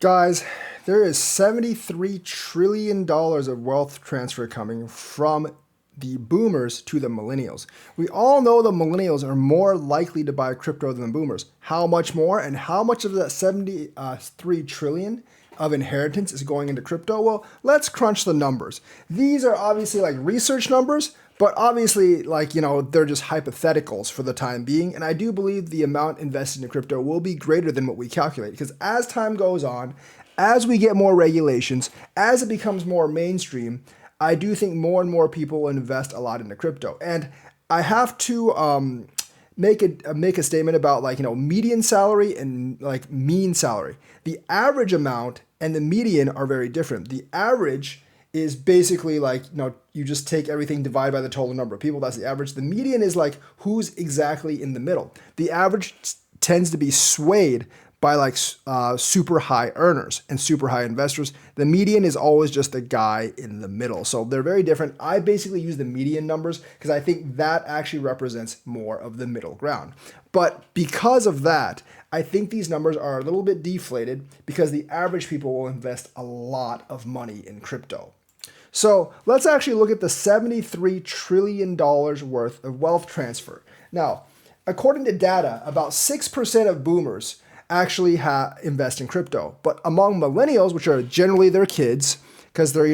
Guys, there is $73 trillion of wealth transfer coming from the boomers to the millennials. We all know the millennials are more likely to buy crypto than the boomers. How much more and how much of that 73 trillion of inheritance is going into crypto? Well, let's crunch the numbers. These are obviously like research numbers, but obviously they're just hypotheticals for the time being. And I do believe the amount invested in crypto will be greater than what we calculate because as time goes on, as we get more regulations, as it becomes more mainstream, I do think more and more people will invest a lot into crypto. And I have to make a statement about median salary and mean salary. The average amount and the median are very different. The average is basically you just take everything divided by the total number of people. That's the average. The median is who's exactly in the middle. The average tends to be swayed by super high earners and super high investors. The median is always just the guy in the middle. So they're very different. I basically use the median numbers because I think that actually represents more of the middle ground. But because of that, I think these numbers are a little bit deflated because the average people will invest a lot of money in crypto. So let's actually look at the $73 trillion worth of wealth transfer. Now, according to data, about 6% of boomers actually invest in crypto. But among millennials, which are generally their kids, because they're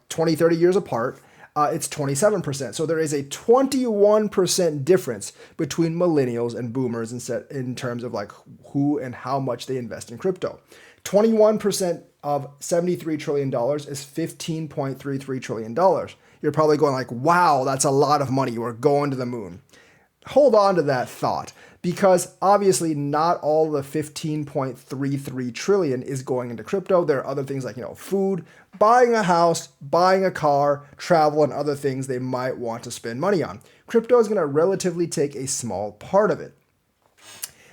20, 30 years apart, it's 27%. So there is a 21% difference between millennials and boomers in terms of who and how much they invest in crypto. 21% of $73 trillion is $15.33 trillion. You're probably going wow, that's a lot of money. We're going to the moon. Hold on to that thought because obviously not all the 15.33 trillion is going into crypto. There are other things like, food, buying a house, buying a car, travel, and other things they might want to spend money on. Crypto is going to relatively take a small part of it.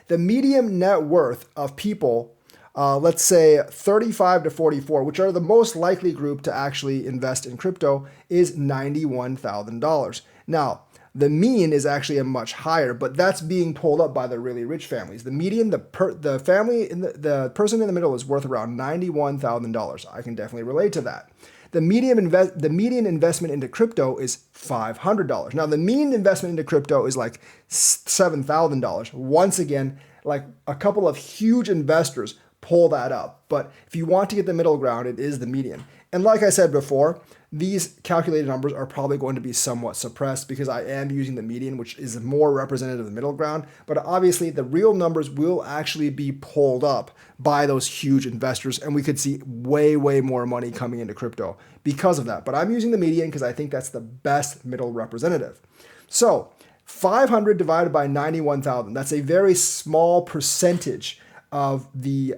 The median net worth of people, let's say 35 to 44, which are the most likely group to actually invest in crypto, is $91,000. Now, the mean is actually a much higher, but that's being pulled up by the really rich families. The median, the person in the middle is worth around $91,000. I can definitely relate to that. The median investment into crypto is $500. Now, the mean investment into crypto is $7,000. Once again, a couple of huge investors pull that up. But if you want to get the middle ground, it is the median. And like I said before, these calculated numbers are probably going to be somewhat suppressed because I am using the median, which is more representative of the middle ground. But obviously, the real numbers will actually be pulled up by those huge investors, and we could see way, way more money coming into crypto because of that. But I'm using the median because I think that's the best middle representative. So 500 divided by 91,000, that's a very small percentage of the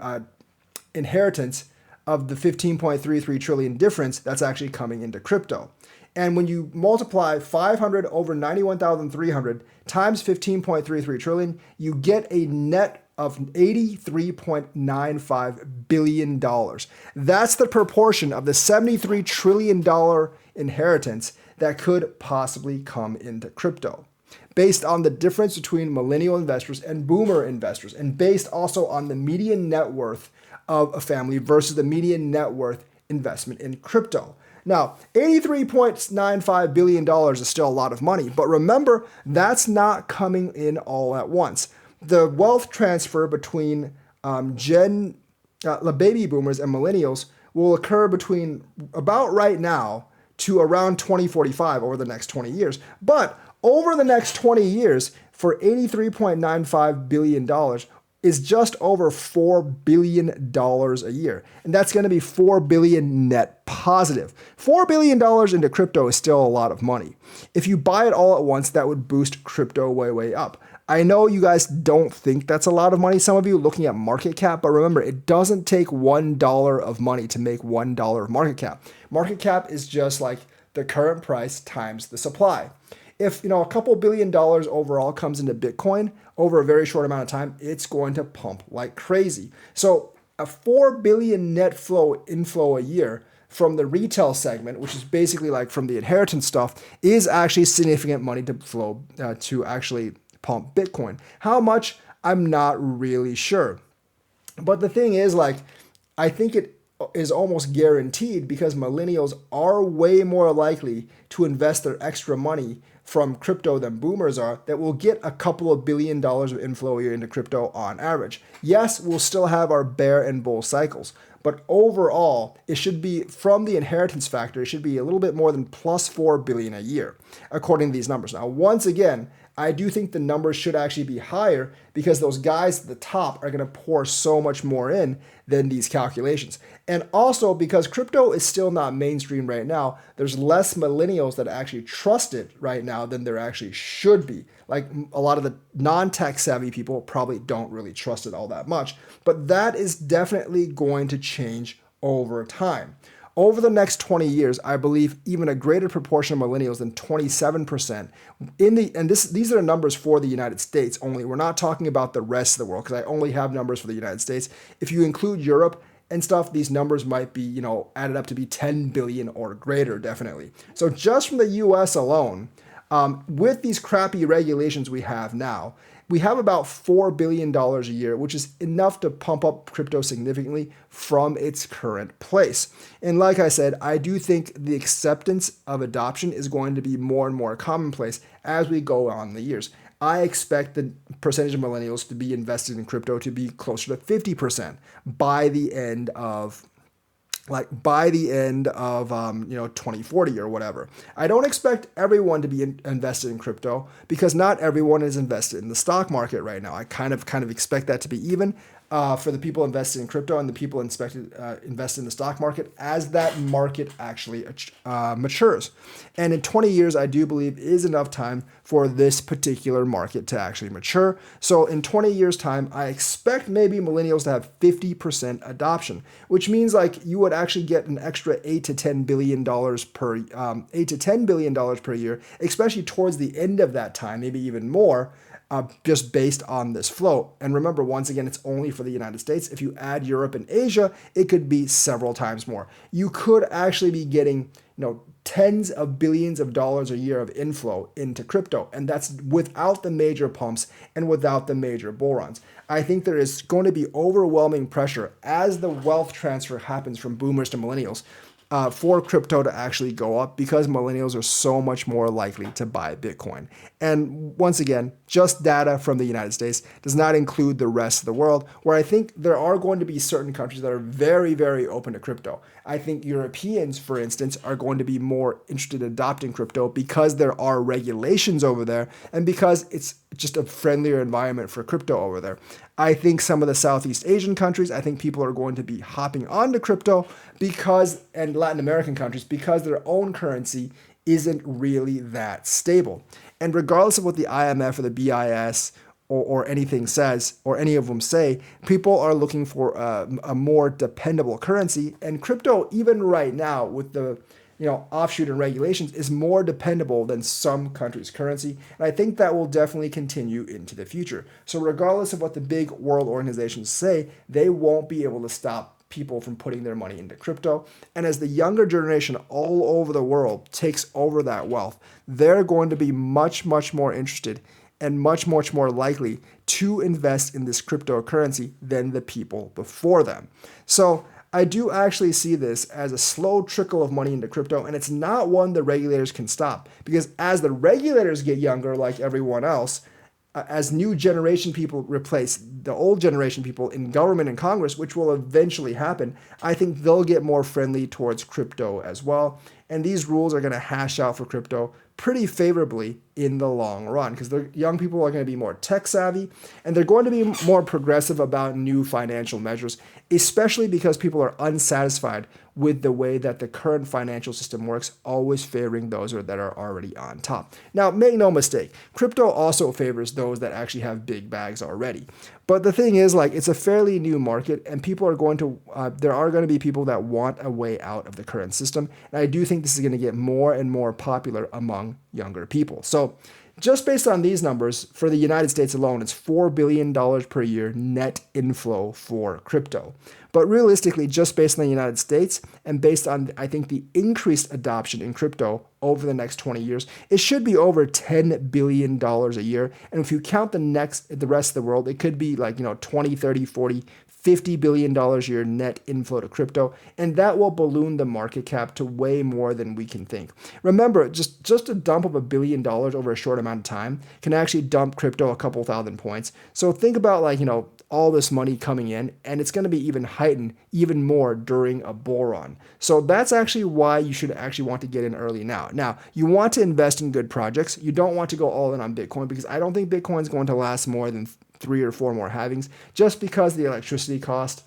inheritance of the 15.33 trillion difference that's actually coming into crypto. And when you multiply 500 over 91,300 times 15.33 trillion, you get a net of $83.95 billion. That's the proportion of the $73 trillion inheritance that could possibly come into crypto, based on the difference between millennial investors and boomer investors, and based also on the median net worth of a family versus the median net worth investment in crypto. Now, $83.95 billion is still a lot of money, but remember, that's not coming in all at once. The wealth transfer between the baby boomers and millennials will occur between about right now to around 2045 over the next 20 years. But over the next 20 years, for $83.95 billion, is just over $4 billion a year. And that's going to be $4 billion net positive. $4 billion into crypto is still a lot of money. If you buy it all at once, that would boost crypto way, way up. I know you guys don't think that's a lot of money, some of you looking at market cap, but remember, it doesn't take $1 of money to make $1 of market cap. Market cap is just like the current price times the supply. If a couple $1 billion overall comes into Bitcoin over a very short amount of time, it's going to pump like crazy. So a 4 billion net inflow a year from the retail segment, which is basically from the inheritance stuff, is actually significant money to flow to actually pump Bitcoin. How much? I'm not really sure. But the thing is, I think it is almost guaranteed because millennials are way more likely to invest their extra money from crypto than boomers are, that will get a couple of $1 billion of inflow a year into crypto on average. Yes, we'll still have our bear and bull cycles, but overall, it should be, from the inheritance factor, it should be a little bit more than plus 4 billion a year, according to these numbers. Now, once again, I do think the numbers should actually be higher because those guys at the top are going to pour so much more in than these calculations. And also because crypto is still not mainstream right now, there's less millennials that actually trust it right now than there actually should be. Like a lot of the non-tech savvy people probably don't really trust it all that much, but that is definitely going to change over time. Over the next 20 years, I believe even a greater proportion of millennials than 27% these are numbers for the United States only. We're not talking about the rest of the world because I only have numbers for the United States. If you include Europe and stuff, these numbers might be, added up to be 10 billion or greater, definitely. So just from the US alone, with these crappy regulations we have now, we have about $4 billion a year, which is enough to pump up crypto significantly from its current place. And like I said, I do think the acceptance of adoption is going to be more and more commonplace as we go on in the years. I expect the percentage of millennials to be invested in crypto to be closer to 50% by the end of 2040 or whatever. I don't expect everyone to be invested in crypto because not everyone is invested in the stock market right now. I kind of expect that to be even for the people invested in crypto and the people invested in the stock market as that market actually matures. And in 20 years, I do believe is enough time for this particular market to actually mature. So in 20 years time, I expect maybe millennials to have 50% adoption, which means like you would actually get an extra $8 to $10 billion per $8 to $10 billion per year, especially towards the end of that time, maybe even more. Just based on this flow. And remember, once again, it's only for the United States. If you add Europe and Asia, it could be several times more. You could actually be getting, tens of billions of dollars a year of inflow into crypto. And that's without the major pumps and without the major bull runs. I think there is going to be overwhelming pressure as the wealth transfer happens from boomers to millennials for crypto to actually go up because millennials are so much more likely to buy Bitcoin. And once again, just data from the United States does not include the rest of the world, where I think there are going to be certain countries that are very, very open to crypto. I think Europeans, for instance, are going to be more interested in adopting crypto because there are regulations over there and because it's just a friendlier environment for crypto over there. I think some of the Southeast Asian countries, I think people are going to be hopping onto crypto and Latin American countries, because their own currency isn't really that stable. And regardless of what the IMF or the BIS or anything says, or any of them say, people are looking for a more dependable currency. And crypto, even right now, with the offshoot and regulations, is more dependable than some countries' currency. And I think that will definitely continue into the future. So regardless of what the big world organizations say, they won't be able to stop people from putting their money into crypto. And as the younger generation all over the world takes over that wealth, they're going to be much, much more interested and much, much more likely to invest in this cryptocurrency than the people before them. So I do actually see this as a slow trickle of money into crypto, and it's not one the regulators can stop, because as the regulators get younger, like everyone else, as new generation people replace the old generation people in government and Congress, which will eventually happen, I think they'll get more friendly towards crypto as well. And these rules are going to hash out for crypto pretty favorably in the long run, because the young people are going to be more tech savvy and they're going to be more progressive about new financial measures, especially because people are unsatisfied with the way that the current financial system works, always favoring those that are already on top. Now, make no mistake, crypto also favors those that actually have big bags already. But the thing is, it's a fairly new market, and people are there are going to be people that want a way out of the current system. And I do think this is going to get more and more popular among younger people. So just based on these numbers, for the United States alone, it's $4 billion per year net inflow for crypto. But realistically, just based on the United States and based on, I think, the increased adoption in crypto over the next 20 years, it should be over $10 billion a year. And if you count the rest of the world, it could be 20, 30, 40, $50 billion a year net inflow to crypto, and that will balloon the market cap to way more than we can think. Remember, just a dump of $1 billion over a short amount of time can actually dump crypto a couple thousand points. So think about all this money coming in, and it's going to be even heightened even more during a bull run. So that's actually why you should actually want to get in early now. Now, you want to invest in good projects. You don't want to go all in on Bitcoin, because I don't think Bitcoin is going to last more than 3 or 4 more halvings, just because the electricity cost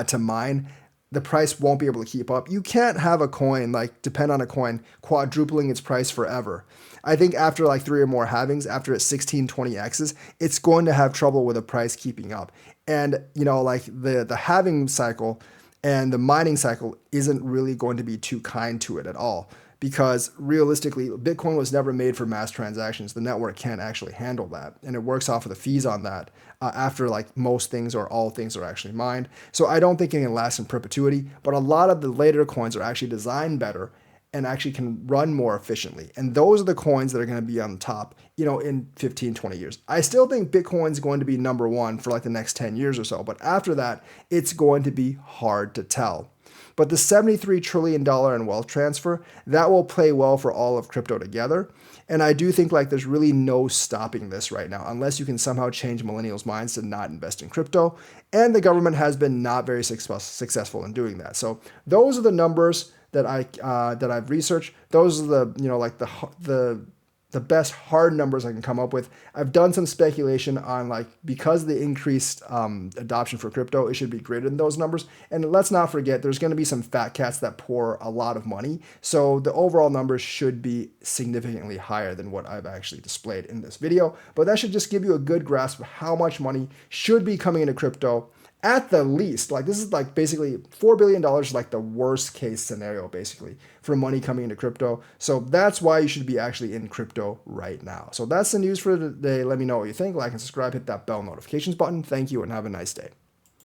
to mine, the price won't be able to keep up. You can't have a coin, depend on a coin quadrupling its price forever. I think after 3 or more halvings, after it's 16, 20x's, it's going to have trouble with the price keeping up. And, the halving cycle and the mining cycle isn't really going to be too kind to it at all. Because realistically, Bitcoin was never made for mass transactions. The network can't actually handle that. And it works off of the fees on that after most things or all things are actually mined. So I don't think it can last in perpetuity, but a lot of the later coins are actually designed better and actually can run more efficiently. And those are the coins that are going to be on top, in 15, 20 years. I still think Bitcoin's going to be number one for the next 10 years or so. But after that, it's going to be hard to tell. But the $73 trillion in wealth transfer, that will play well for all of crypto together. And I do think there's really no stopping this right now, unless you can somehow change millennials' minds to not invest in crypto. And the government has been not very successful in doing that. So those are the numbers that I've researched. Those are the best hard numbers I can come up with. I've done some speculation on because of the increased adoption for crypto, it should be greater than those numbers. And let's not forget, there's going to be some fat cats that pour a lot of money. So the overall numbers should be significantly higher than what I've actually displayed in this video. But that should just give you a good grasp of how much money should be coming into crypto. At the least, this is basically $4 billion is the worst case scenario, basically, for money coming into crypto. So that's why you should be actually in crypto right now. So that's the news for today. Let me know what you think. Like and subscribe, hit that bell notifications button. Thank you and have a nice day.